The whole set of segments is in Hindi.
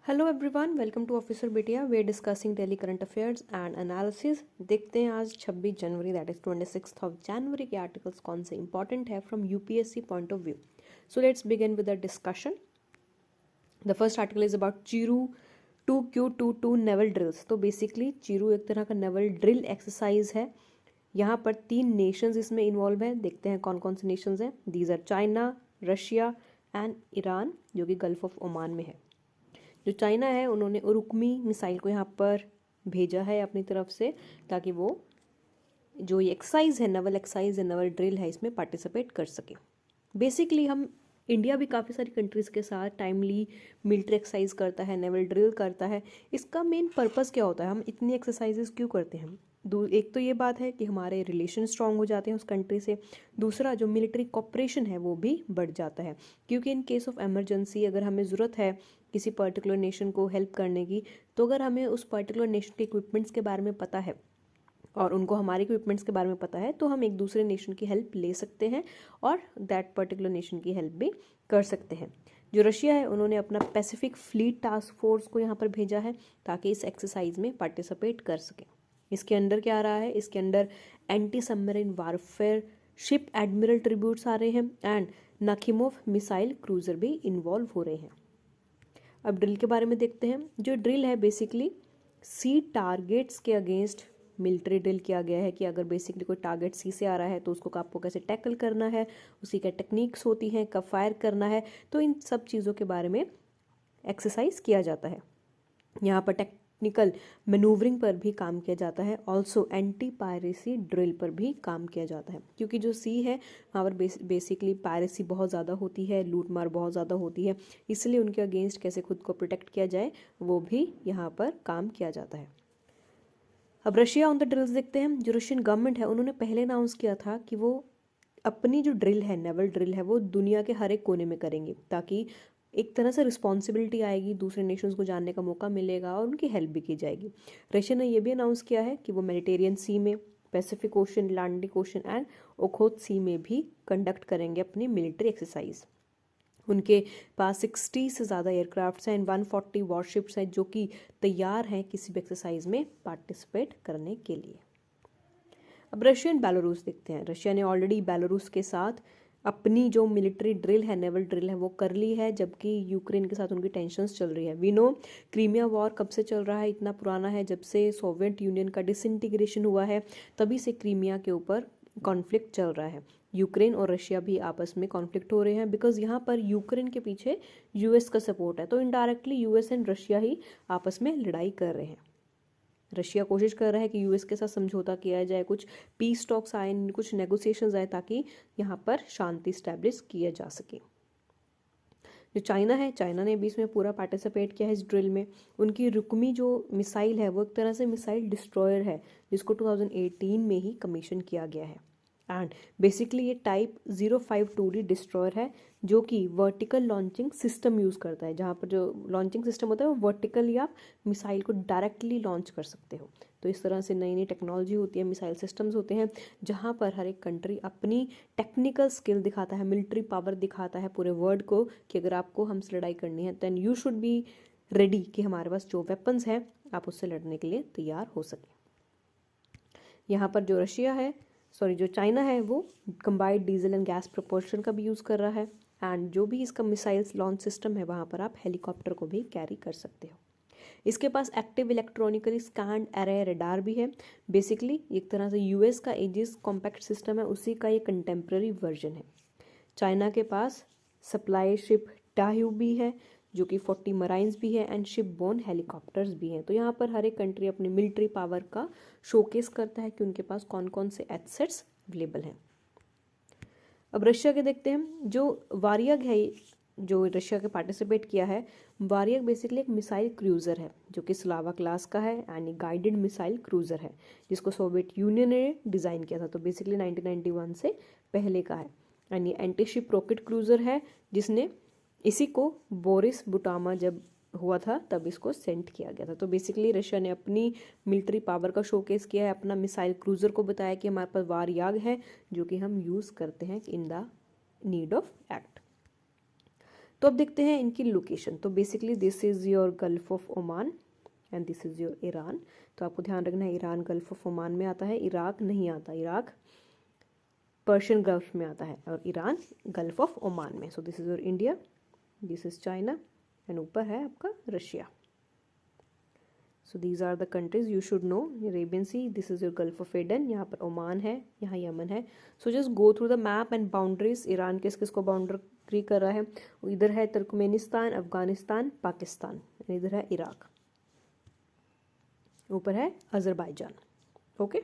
Hello everyone, welcome to officer Bitiya. We are discussing daily current affairs and analysis. देखते हैं आज 26 January that is 26th of January के आर्टिकल्स कौन से इंपॉर्टेंट है from UPSC point of view. So let's begin with the discussion. The first article is about चीरू 2Q22 नेवल ड्रिल्स। तो बेसिकली चीरू एक तरह का नेवल ड्रिल एक्सरसाइज है। यहाँ पर 3 नेशंस इसमें इन्वॉल्व हैं। देखते हैं कौन कौन से नेशंस हैं। These are China, Russia and Iran, जो कि गल्फ ऑफ ओमान में है। जो चाइना है उन्होंने उरुक्मी मिसाइल को यहाँ पर भेजा है अपनी तरफ से, ताकि वो जो ये एक्सरसाइज है, नवल एक्सरसाइज है, नवल ड्रिल है, इसमें पार्टिसिपेट कर सके। बेसिकली हम इंडिया भी काफ़ी सारी कंट्रीज़ के साथ टाइमली मिलिट्री एक्सरसाइज करता है, नेवल ड्रिल करता है। इसका मेन पर्पस क्या होता है, हम इतनी एक्सरसाइजेस क्यों करते हैं? एक तो ये बात है कि हमारे रिलेशन स्ट्रांग हो जाते हैं उस कंट्री से। दूसरा, जो मिलिट्री कॉपरेशन है वो भी बढ़ जाता है, क्योंकि इन केस ऑफ इमरजेंसी अगर हमें ज़रूरत है किसी पर्टिकुलर नेशन को हेल्प करने की, तो अगर हमें उस पर्टिकुलर नेशन के इक्विपमेंट्स के बारे में पता है और उनको हमारे इक्विपमेंट्स के बारे में पता है, तो हम एक दूसरे नेशन की हेल्प ले सकते हैं और दैट पर्टिकुलर नेशन की हेल्प भी कर सकते हैं। जो रशिया है उन्होंने अपना पैसिफिक फ्लीट टास्क फोर्स को यहाँ पर भेजा है ताकि इस एक्सरसाइज में पार्टिसिपेट कर सके। इसके अंदर क्या आ रहा है? इसके अंदर anti submarine warfare ship admiral Tributs आ रहे हैं एंड नाखिमोव मिसाइल क्रूजर भी इन्वॉल्व हो रहे हैं। अब ड्रिल के बारे में देखते हैं। जो ड्रिल है बेसिकली सी टारगेट्स के अगेंस्ट मिलिट्री ड्रिल किया गया है कि अगर बेसिकली कोई टारगेट सी से आ रहा है तो उसको आपको कैसे टैकल करना है, उसकी क्या टेक्निक्स होती हैं, कब फायर करना है, तो इन सब चीज़ों के बारे में एक्सरसाइज किया जाता है। यहाँ पर टेक्निकल मैनूवरिंग पर भी काम किया जाता है। ऑल्सो एंटी पायरेसी ड्रिल पर भी काम किया जाता है, क्योंकि जो सी है वहाँ पर बेसिकली पायरेसी बहुत ज़्यादा होती है, लूटमार बहुत ज़्यादा होती है, इसलिए उनके अगेंस्ट कैसे खुद को प्रोटेक्ट किया जाए वो भी यहाँ पर काम किया जाता है। अब रशिया ऑन द ड्रिल्स देखते हैं। जो रशियन गवर्नमेंट है उन्होंने पहले अनाउंस किया था कि वो अपनी जो ड्रिल है, नेवल ड्रिल है, वो दुनिया के हर एक कोने में करेंगे, ताकि एक तरह से रिस्पॉन्सिबिलिटी आएगी, दूसरे नेशंस को जानने का मौका मिलेगा और उनकी हेल्प भी की जाएगी। रशिया ने यह भी अनाउंस किया है कि वो मेडिटेरियन सी में, Pacific Ocean, Atlantic Ocean and Okhotsk Sea में भी कंडक्ट करेंगे अपनी मिलिट्री एक्सरसाइज। उनके पास 60 से ज़्यादा एयरक्राफ्ट्स हैं एंड 140 वॉरशिप्स हैं जो कि तैयार हैं किसी भी एक्सरसाइज में पार्टिसिपेट करने के लिए। अब रशिया एंड बेलारूस देखते हैं। रशिया ने ऑलरेडी बेलारूस के साथ अपनी जो मिलिट्री ड्रिल है, नेवल ड्रिल है, वो कर ली है, जबकि यूक्रेन के साथ उनकी टेंशन्स चल रही है। वी नो क्रीमिया वॉर कब से चल रहा है, इतना पुराना है, जब से सोवियत यूनियन का डिसइंटीग्रेशन हुआ है तभी से क्रीमिया के ऊपर कॉन्फ्लिक्ट चल रहा है। यूक्रेन और रशिया भी आपस में कॉन्फ्लिक्ट हो रहे हैं बिकॉज यहाँ पर यूक्रेन के पीछे यूएस का सपोर्ट है, तो इनडायरेक्टली यूएस एंड रशिया ही आपस में लड़ाई कर रहे हैं। रशिया कोशिश कर रहा है कि यूएस के साथ समझौता किया जाए, कुछ पीस टॉक्स आए, कुछ नेगोशिएशंस आए, ताकि यहाँ पर शांति स्टैब्लिश किया जा सके। जो चाइना है, चाइना ने भी इसमें पूरा पार्टिसिपेट किया है इस ड्रिल में। उनकी रुकमी जो मिसाइल है वो एक तरह से मिसाइल डिस्ट्रॉयर है, जिसको 2018 में ही कमीशन किया गया है। एंड बेसिकली ये टाइप 052D डिस्ट्रॉयर है जो कि वर्टिकल लॉन्चिंग सिस्टम यूज़ करता है, जहाँ पर जो लॉन्चिंग सिस्टम होता है वो वर्टिकली आप मिसाइल को डायरेक्टली लॉन्च कर सकते हो। तो इस तरह से नई नई टेक्नोलॉजी होती है, मिसाइल सिस्टम्स होते हैं, जहाँ पर हर एक कंट्री अपनी टेक्निकल स्किल दिखाता है, मिलिट्री पावर दिखाता है पूरे वर्ल्ड को कि अगर आपको हमसे लड़ाई करनी है then you should be ready, कि हमारे पास जो वेपन्स हैं आप उससे लड़ने के लिए तैयार हो सके। यहाँ पर जो जो चाइना है वो combined diesel and gas proportion का भी यूज़ कर रहा है एंड जो भी इसका मिसाइल्स लॉन्च सिस्टम है वहाँ पर आप हेलीकॉप्टर को भी कैरी कर सकते हो। इसके पास active electronically scanned array radar भी है। बेसिकली एक तरह से यूएस का एजिस कॉम्पैक्ट सिस्टम है, उसी का ये कंटेम्प्रेरी वर्जन है। चाइना के पास सप्लाई शिप टाह्यू भी है जो कि 40 मराइन्स भी है एंड शिप बोर्न हेलीकॉप्टर्स भी हैं। तो यहाँ पर हर एक कंट्री अपनी मिलिट्री पावर का शोकेस करता है कि उनके पास कौन कौन से एसेट्स अवेलेबल हैं। अब रशिया के देखते हैं। जो वारियग है, जो रशिया के पार्टिसिपेट किया है, वारियग बेसिकली एक मिसाइल क्रूज़र है जो कि स्लावा क्लास का है एंड गाइडेड मिसाइल क्रूज़र है जिसको सोवियत यूनियन ने डिज़ाइन किया था, तो बेसिकली 1991 से पहले का है। एंड ये एंटी शिप रॉकेट क्रूज़र है जिसने इसी को बोरिस बुटामा जब हुआ था तब इसको सेंड किया गया था। तो बेसिकली रशिया ने अपनी मिलिट्री पावर का शोकेस किया है, अपना मिसाइल क्रूज़र को बताया कि हमारे पास वारयाग है जो कि हम यूज़ करते हैं in the need of act. तो अब देखते हैं इनकी लोकेशन। तो basically this is your Gulf of Oman and this is your Iran. तो आपको ध्यान रखना है ईरान गल्फ ऑफ ओमान में आता है, इराक नहीं आता, इराक पर्शियन गल्फ में आता है और ईरान गल्फ ऑफ ओमान में। So this is your India, this is China and ऊपर है आपका Russia. So these are the countries you should know. Arabian Sea, this is your Gulf of Aden, यहाँ पर ओमान है, यहाँ यमन है। So just go through the map and boundaries. Iran किस किस को बाउंड्री कर रहा है, इधर है तुर्कमेनिस्तान, अफगानिस्तान, पाकिस्तान, इधर है इराक, ऊपर है Azerbaijan. Okay,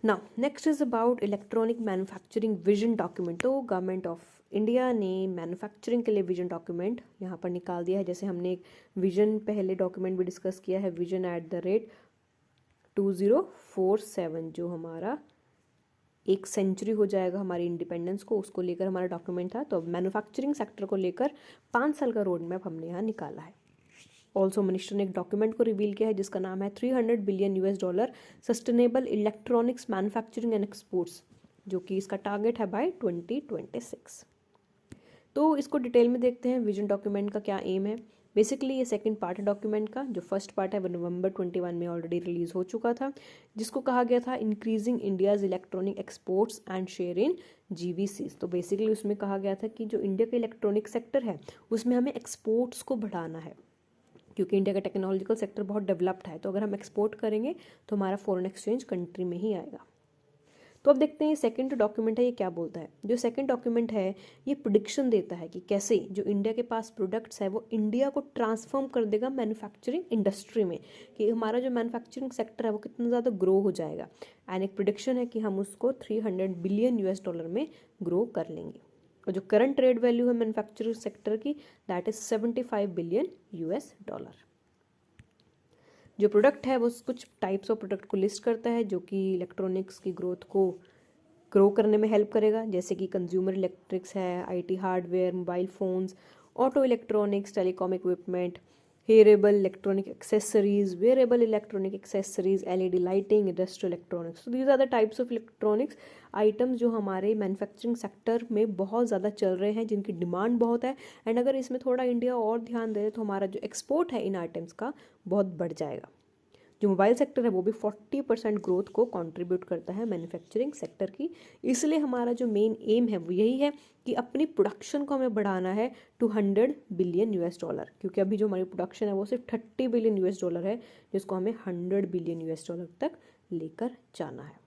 now next is about electronic manufacturing vision document. तो गवर्नमेंट ऑफ इंडिया ने मैन्युफैक्चरिंग के लिए विजन डॉक्यूमेंट यहाँ पर निकाल दिया है। जैसे हमने एक विजन पहले डॉक्यूमेंट भी डिस्कस किया है, विजन @ 2047, जो हमारा 1 सेंचुरी हो जाएगा हमारी इंडिपेंडेंस को, उसको लेकर हमारा डॉक्यूमेंट था। तो मैन्युफैक्चरिंग सेक्टर को लेकर 5 साल का रोड मैप हमने यहाँ निकाला है। ऑल्सो मिनिस्टर ने एक डॉक्यूमेंट को रिवील किया है जिसका नाम है $300 billion sustainable electronics manufacturing and exports, जो कि इसका टारगेट है बाय 2026। तो इसको डिटेल में देखते हैं विजन डॉक्यूमेंट का क्या एम है। बेसिकली ये सेकंड पार्ट है डॉक्यूमेंट का। जो फर्स्ट पार्ट है वो नवंबर 21 में ऑलरेडी रिलीज हो चुका था, जिसको कहा गया था increasing India's electronic exports and share in GVCs। तो बेसिकली उसमें कहा गया था कि जो इंडिया का इलेक्ट्रॉनिक सेक्टर है उसमें हमें एक्सपोर्ट्स को बढ़ाना है, क्योंकि इंडिया का टेक्नोलॉजिकल सेक्टर बहुत डेवलप्ड है। तो अगर हम एक्सपोर्ट करेंगे तो हमारा फॉरेन एक्सचेंज कंट्री में ही आएगा। तो अब देखते हैं ये सेकंड डॉक्यूमेंट है ये क्या बोलता है। जो सेकंड डॉक्यूमेंट है ये प्रिडिक्शन देता है कि कैसे जो इंडिया के पास प्रोडक्ट्स है वो इंडिया को ट्रांसफॉर्म कर देगा मैन्युफैक्चरिंग इंडस्ट्री में, कि हमारा जो मैन्युफैक्चरिंग सेक्टर है वो कितना ज़्यादा ग्रो हो जाएगा। एंड एक प्रिडिक्शन है कि हम उसको $300 बिलियन में ग्रो कर लेंगे। और जो करंट ट्रेड वैल्यू है मैन्युफैक्चरिंग सेक्टर की, दैट इज $75 बिलियन। जो प्रोडक्ट है वो कुछ टाइप्स ऑफ प्रोडक्ट को लिस्ट करता है जो कि इलेक्ट्रॉनिक्स की ग्रोथ को ग्रो करने में हेल्प करेगा, जैसे कि कंज्यूमर इलेक्ट्रिक्स है, IT hardware, mobile phones, auto electronics, telecom equipment, hearable electronic accessories, wearable electronic accessories, LED lighting, industrial electronics. तो these are the types of electronics items जो हमारे मैन्युफैक्चरिंग सेक्टर में बहुत ज़्यादा चल रहे हैं, जिनकी डिमांड बहुत है। एंड अगर इसमें थोड़ा इंडिया और ध्यान दे तो हमारा जो एक्सपोर्ट है इन आइटम्स का बहुत बढ़ जाएगा। जो मोबाइल सेक्टर है वो भी 40% ग्रोथ को कंट्रीब्यूट करता है मैन्युफैक्चरिंग सेक्टर की। इसलिए हमारा जो मेन एम है वो यही है कि अपनी प्रोडक्शन को हमें बढ़ाना है $100 बिलियन, क्योंकि अभी जो हमारी प्रोडक्शन है वो सिर्फ $30 बिलियन है, जिसको हमें $100 बिलियन तक लेकर जाना है।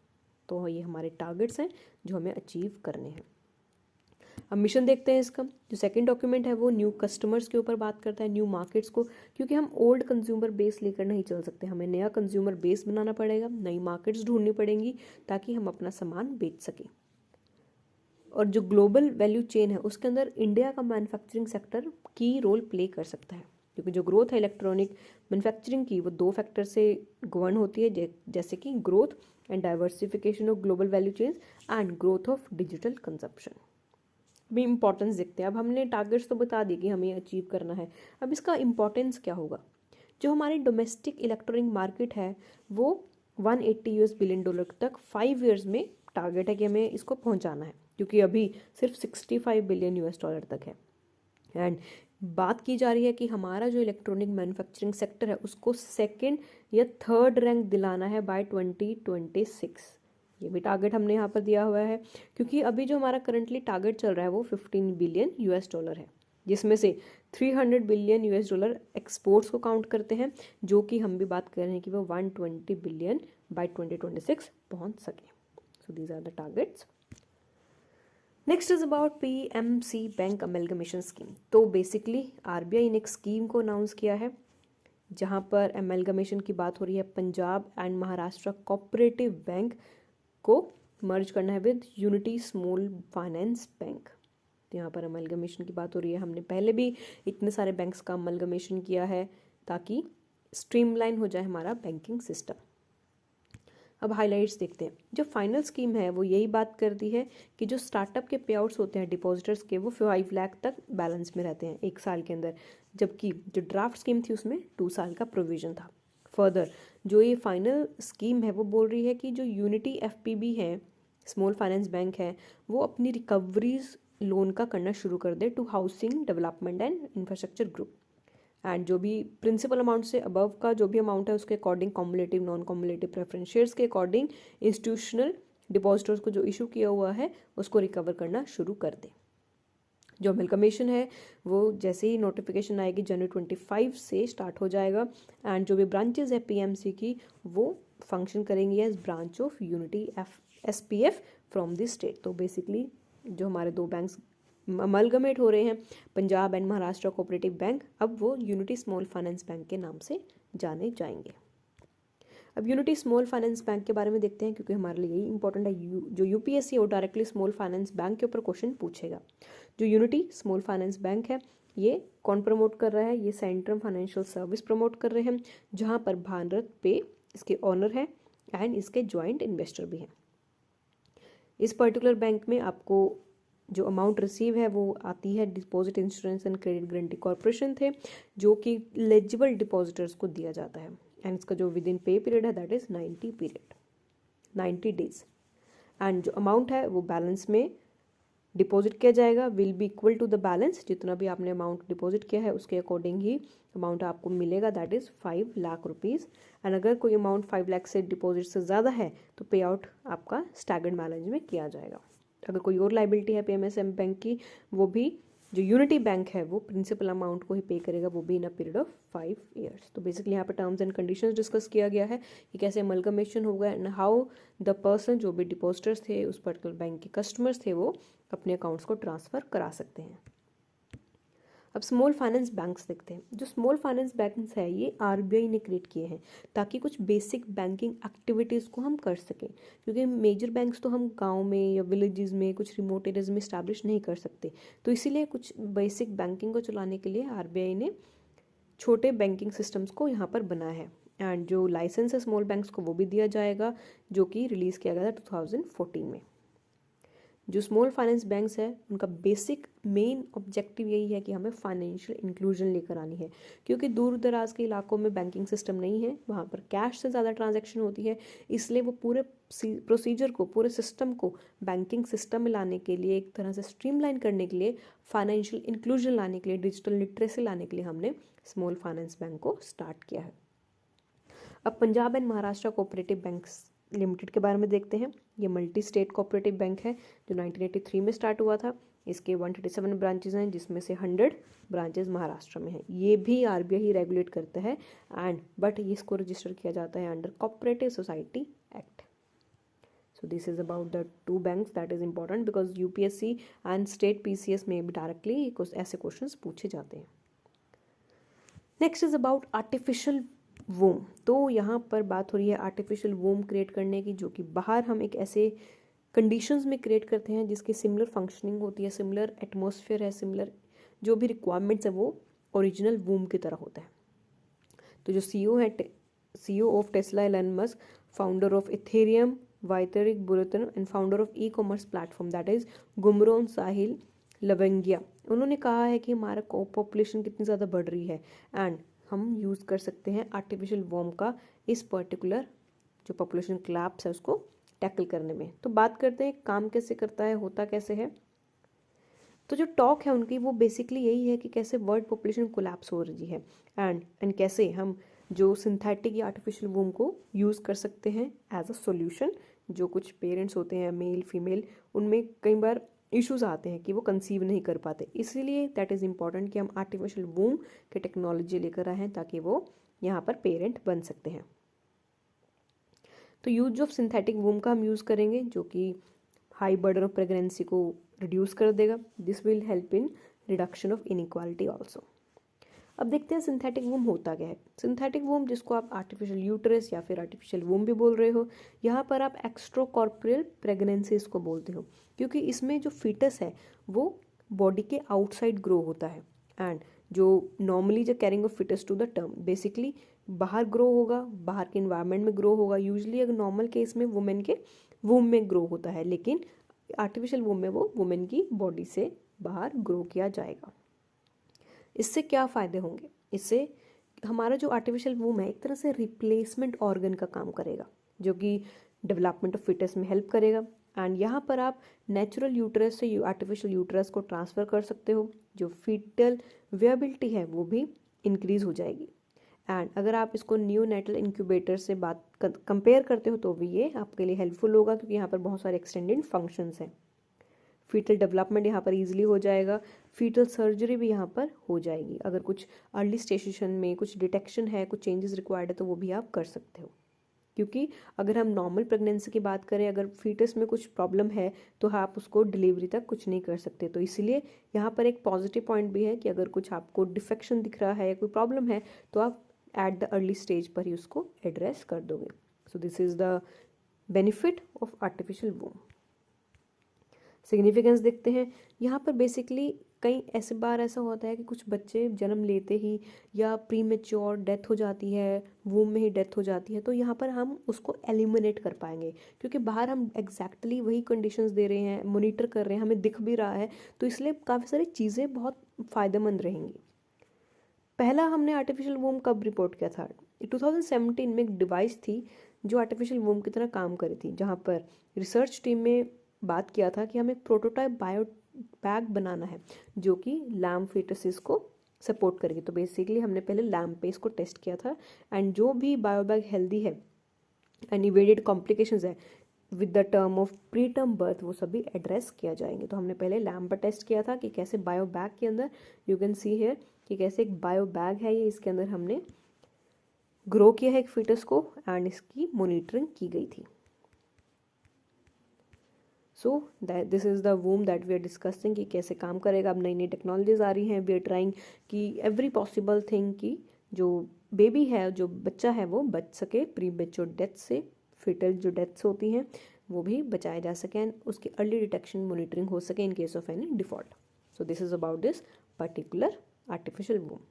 तो ये हमारे टारगेट्स हैं जो हमें अचीव करने हैं। अब मिशन देखते हैं इसका। जो सेकंड डॉक्यूमेंट है वो न्यू कस्टमर्स के ऊपर बात करता है, न्यू मार्केट्स को, क्योंकि हम ओल्ड कंज्यूमर बेस लेकर नहीं चल सकते, हमें नया कंज्यूमर बेस बनाना पड़ेगा, नई मार्केट्स ढूंढनी पड़ेंगी ताकि हम अपना सामान बेच सकें। और जो ग्लोबल वैल्यू चेन है उसके अंदर इंडिया का मैन्युफैक्चरिंग सेक्टर की रोल प्ले कर सकता है, क्योंकि जो ग्रोथ है इलेक्ट्रॉनिक मैन्युफैक्चरिंग की वो 2 फैक्टर से गवर्न होती है, जैसे कि growth and diversification of global value chains and growth of digital consumption. भी इंपॉर्टेंस देखते हैं। अब हमने टारगेट्स तो बता दिए कि हमें अचीव करना है, अब इसका इंपॉर्टेंस क्या होगा। जो हमारी डोमेस्टिक इलेक्ट्रॉनिक मार्केट है वो $180 बिलियन तक 5 ईयर्स में टारगेट है कि हमें इसको पहुंचाना है, क्योंकि अभी सिर्फ $65 बिलियन तक है। एंड बात की जा रही है कि हमारा जो इलेक्ट्रॉनिक मैन्युफैक्चरिंग सेक्टर है उसको 2nd या 3rd रैंक दिलाना है बाय 2026। ये भी टारगेट हमने यहाँ पर दिया हुआ है, क्योंकि अभी जो हमारा करंटली टारगेट चल रहा है वो $15 बिलियन है, जिसमें से $300 बिलियन एक्सपोर्ट्स को काउंट करते हैं, जो कि हम भी बात कर रहे हैं कि वो 120 बिलियन बाय 2026 पहुंच सके। So these are the targets. Next is about PMC bank amalgamation scheme. तो बेसिकली RBI ने एक स्कीम को अनाउंस किया है जहाँ पर अमेलगमेशन की बात हो रही है। Punjab and Maharashtra cooperative bank को मर्ज करना है with unity small finance bank. तो यहाँ पर अमलगमेशन की बात हो रही है। हमने पहले भी इतने सारे बैंक्स का अमलगमेशन किया है ताकि स्ट्रीमलाइन हो जाए हमारा बैंकिंग सिस्टम। अब हाइलाइट्स देखते हैं। जो फाइनल स्कीम है वो यही बात करती है कि जो स्टार्टअप के पे आउट्स होते हैं डिपॉजिटर्स के, वो 5 लाख तक बैलेंस में रहते हैं 1 साल के अंदर, जबकि जो ड्राफ्ट स्कीम थी उसमें 2 साल का प्रोविजन था। फर्दर जो ये फाइनल स्कीम है वो बोल रही है कि जो यूनिटी FPB है, स्मॉल फाइनेंस बैंक है, वो अपनी रिकवरीज लोन का करना शुरू कर दे to housing development and infrastructure group. And जो भी प्रिंसिपल अमाउंट से अबव का जो भी अमाउंट है उसके according cumulative non cumulative preference shares के अकॉर्डिंग इंस्टीट्यूशनल डिपॉजिटर्स को जो इशू किया हुआ है उसको रिकवर करना शुरू कर दे। जो अमलगमेशन है वो जैसे ही नोटिफिकेशन आएगी जनवरी 25 से स्टार्ट हो जाएगा। एंड जो भी ब्रांचेज है पीएमसी की वो फंक्शन करेंगी as branch of unity SPF from the state. तो बेसिकली जो हमारे दो बैंक्स अमलगमेट हो रहे हैं, Punjab and Maharashtra cooperative bank, अब वो यूनिटी स्मॉल फाइनेंस बैंक के नाम से जाने जाएंगे। अब यूनिटी स्मॉल फाइनेंस बैंक के बारे में देखते हैं क्योंकि हमारे लिए यही इंपॉर्टेंट है। जो यूपीएससी है वो डायरेक्टली स्मॉल फाइनेंस बैंक के ऊपर क्वेश्चन पूछेगा। जो यूनिटी स्मॉल फाइनेंस बैंक है ये कौन प्रमोट कर रहा है? ये सेंट्रम फाइनेंशियल सर्विस प्रमोट कर रहे हैं, जहाँ पर भारत पे इसके ऑनर है एंड इसके ज्वाइंट इन्वेस्टर भी हैं। इस पर्टिकुलर बैंक में आपको जो अमाउंट रिसीव है वो आती है deposit insurance and credit guarantee corporation थे, जो कि एलिजिबल डिपॉजिटर्स को दिया जाता है। एंड इसका जो विद इन पे पीरियड है दैट इज 90 डेज। एंड जो अमाउंट है वो बैलेंस में डिपॉजिट किया जाएगा, will be equal to the balance. जितना भी आपने अमाउंट डिपॉजिट किया है उसके अकॉर्डिंग ही अमाउंट आपको मिलेगा, that is 5 lakh rupees. And अगर कोई अमाउंट 5 लाख से डिपॉजिट से ज़्यादा है तो पे आउट आपका स्टैगर्ड बैलेंस में किया जाएगा। अगर कोई और लाइबिलिटी है पीएमएसएम बैंक की, वो भी जो यूनिटी बैंक है वो प्रिंसिपल अमाउंट को ही पे करेगा, वो भी इन अ पीरियड ऑफ 5 ईयर्स। तो बेसिकली यहाँ पर टर्म्स एंड कंडीशंस डिस्कस किया गया है कि कैसे अमलगमेशन होगा एंड हाउ द पर्सन जो भी डिपॉजिटर्स थे उस पर्टिकुलर बैंक के कस्टमर्स थे वो अपने अकाउंट्स को ट्रांसफ़र करा सकते हैं। अब स्मॉल फाइनेंस बैंक्स देखते हैं। जो स्मॉल फाइनेंस बैंक्स है ये आरबीआई ने क्रिएट किए हैं ताकि कुछ बेसिक बैंकिंग एक्टिविटीज़ को हम कर सकें, क्योंकि मेजर बैंक्स तो हम गांव में या विलेजेस में कुछ रिमोट एरियाज में इस्टेब्लिश नहीं कर सकते। तो इसीलिए कुछ बेसिक बैंकिंग को चलाने के लिए आरबीआई ने छोटे बैंकिंग सिस्टम्स को यहाँ पर बनाया है। एंड जो लाइसेंस है स्मॉल बैंक्स को वो भी दिया जाएगा, जो कि रिलीज़ किया गया था 2014 में। जो स्मॉल फाइनेंस बैंक्स है उनका बेसिक मेन ऑब्जेक्टिव यही है कि हमें फाइनेंशियल इंक्लूजन लेकर आनी है, क्योंकि दूर दराज के इलाकों में बैंकिंग सिस्टम नहीं है, वहाँ पर कैश से ज़्यादा ट्रांजैक्शन होती है। इसलिए वो पूरे प्रोसीजर को, पूरे सिस्टम को बैंकिंग सिस्टम में लाने के लिए, एक तरह से स्ट्रीमलाइन करने के लिए, फाइनेंशियल इंक्लूजन लाने के लिए, डिजिटल लिटरेसी लाने के लिए हमने स्मॉल फाइनेंस बैंक को स्टार्ट किया है। अब Punjab and Maharashtra cooperative banks limited के बारे में देखते हैं। ये मल्टी स्टेट कोऑपरेटिव बैंक है जो 1983 में स्टार्ट हुआ था। इसके 137 ब्रांचेज हैं, जिसमें से 100 ब्रांचेज महाराष्ट्र में हैं। ये भी आरबीआई ही रेगुलेट करता है एंड बट इसको रजिस्टर किया जाता है under cooperative society act. So this is about the two banks that is important because UPSC and state PCS में भी डायरेक्टली कुछ ऐसे क्वेश्चंस पूछे जाते हैं। Next is about artificial womb. तो यहाँ पर बात हो रही है आर्टिफिशियल वोम क्रिएट करने की, जो कि बाहर हम एक ऐसे कंडीशंस में क्रिएट करते हैं जिसकी सिमिलर फंक्शनिंग होती है, सिमिलर एटमॉस्फेयर है, जो भी रिक्वायरमेंट्स है वो ओरिजिनल वोम की तरह होता है। तो जो CEO of Tesla Elon Musk, founder of Ethereum Vitalik Buterin and founder of e commerce platform that is Gumroad Sahil Lavingia, उन्होंने कहा है कि हमारा पॉपुलेशन कितनी ज़्यादा बढ़ रही है एंड हम यूज़ कर सकते हैं आर्टिफिशियल वॉर्म का इस पर्टिकुलर जो पॉपुलेशन कोलैप्स है उसको टैकल करने में। तो बात करते हैं काम कैसे करता है, होता कैसे है। तो जो टॉक है उनकी वो बेसिकली यही है कि कैसे वर्ल्ड पॉपुलेशन कोलैप्स हो रही है एंड कैसे हम जो सिंथेटिक या आर्टिफिशियल वूम को यूज़ कर सकते हैं एज अ सॉल्यूशन। जो कुछ पेरेंट्स होते हैं मेल फीमेल, उनमें कई बार इश्यूज आते हैं कि वो कंसीव नहीं कर पाते, इसीलिए दैट इज़ इम्पॉर्टेंट कि हम आर्टिफिशियल वूम की टेक्नोलॉजी लेकर आए हैं ताकि वो यहाँ पर पेरेंट बन सकते हैं। तो यूज ऑफ सिंथेटिक वूम का हम यूज़ करेंगे जो कि हाई बर्डन ऑफ प्रेगनेंसी को रिड्यूस कर देगा। This will help in reduction of inequality also. अब देखते हैं सिंथेटिक वूम होता क्या है। सिंथेटिक वूम, जिसको आप आर्टिफिशियल यूट्रस या फिर आर्टिफिशियल वूम भी बोल रहे हो, यहाँ पर आप एक्स्ट्रा कॉर्पोरियल प्रेगनेंसीज को बोलते हो, क्योंकि इसमें जो फीटस है वो बॉडी के आउटसाइड ग्रो होता है एंड जो नॉर्मली जो carrying of fits to the term basically बाहर ग्रो होगा, बाहर के इन्वायरमेंट में ग्रो होगा। यूजली अगर नॉर्मल केस में वुमेन के वूम में ग्रो होता है, लेकिन आर्टिफिशियल वूम में वो वुमेन की बॉडी से बाहर ग्रो किया जाएगा। इससे क्या फ़ायदे होंगे? इससे हमारा जो आर्टिफिशियल वूम है एक तरह से रिप्लेसमेंट ऑर्गन का काम करेगा, जो कि डेवलपमेंट ऑफ फिटस में हेल्प करेगा एंड यहाँ पर आप नेचुरल यूट्रस से आर्टिफिशियल यूट्रस को ट्रांसफ़र कर सकते हो, जो फीटल विएबिलिटी है वो भी इंक्रीज़ हो जाएगी। एंड अगर आप इसको न्यूनेटल इंक्यूबेटर से बात कंपेयर करते हो तो भी ये आपके लिए हेल्पफुल होगा, क्योंकि यहाँ पर बहुत सारे एक्सटेंडेड फंक्शंस हैं। फीटल डेवलपमेंट यहाँ पर ईजिली हो जाएगा, फीटल सर्जरी भी यहाँ पर हो जाएगी। अगर कुछ अर्ली स्टेशन में कुछ डिटेक्शन है, कुछ चेंजेस रिक्वायर्ड है, तो वो भी आप कर सकते हो। क्योंकि अगर हम नॉर्मल प्रेगनेंसी की बात करें, अगर फीटस में कुछ प्रॉब्लम है तो आप उसको डिलीवरी तक कुछ नहीं कर सकते। तो इसलिए यहाँ पर एक पॉजिटिव पॉइंट भी है कि अगर कुछ आपको डिफेक्शन दिख रहा है या कोई प्रॉब्लम है तो आप एट द अर्ली स्टेज पर ही उसको एड्रेस कर दोगे। So this is the benefit of artificial womb. Significance देखते हैं यहाँ पर। बेसिकली कई ऐसे बार ऐसा होता है कि कुछ बच्चे जन्म लेते ही या प्री मेच्योर डेथ हो जाती है, वूम में ही डेथ हो जाती है, तो यहाँ पर हम उसको एलिमिनेट कर पाएंगे, क्योंकि बाहर हम एग्जैक्टली वही कंडीशंस दे रहे हैं, मॉनिटर कर रहे हैं, हमें दिख भी रहा है, तो इसलिए काफ़ी सारी चीज़ें बहुत फ़ायदेमंद रहेंगी। पहला हमने आर्टिफिशियल वूम कब रिपोर्ट किया था? 2017 में एक डिवाइस थी जो आर्टिफिशियल वूम की तरह काम करी थी, जहाँ पर रिसर्च टीम में बात किया था कि हमें एक प्रोटोटाइप बायो बैग बनाना है जो कि लैम फीटसिस को सपोर्ट करेगी। तो बेसिकली हमने पहले लैम पे इसको टेस्ट किया था, एंड जो भी बायो बैग हेल्दी है एंड इवेडेड कॉम्प्लिकेशंस है with the term of pre term birth, वो सभी एड्रेस किया जाएंगे। तो हमने पहले लैम पर टेस्ट किया था कि कैसे बायो बैग के अंदर, यू कैन सी हियर कि कैसे एक बायो बैग है ये, इसके अंदर हमने ग्रो किया है एक फीटस को एंड इसकी मॉनिटरिंग की गई थी। So this is the whom that we are discussing कि कैसे काम करेगा। अब नई नई टेक्नोलॉजीज आ रही हैं, वी आर ट्राइंग कि एवरी पॉसिबल थिंग कि जो बेबी है, जो बच्चा है, वो बच सके प्री मेच्योर डेथ से, फिटल जो डेथ्स होती हैं वो भी बचाया जा सके एंड उसकी अर्ली डिटेक्शन मॉनिटरिंग हो सके in case of any default. So this is about this particular artificial womb.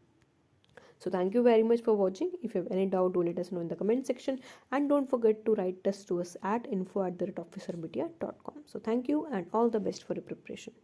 So thank you very much for watching. If you have any doubt, do let us know in the comment section, and don't forget to write us to us at info@officerbitia.com. So thank you and all the best for your preparation.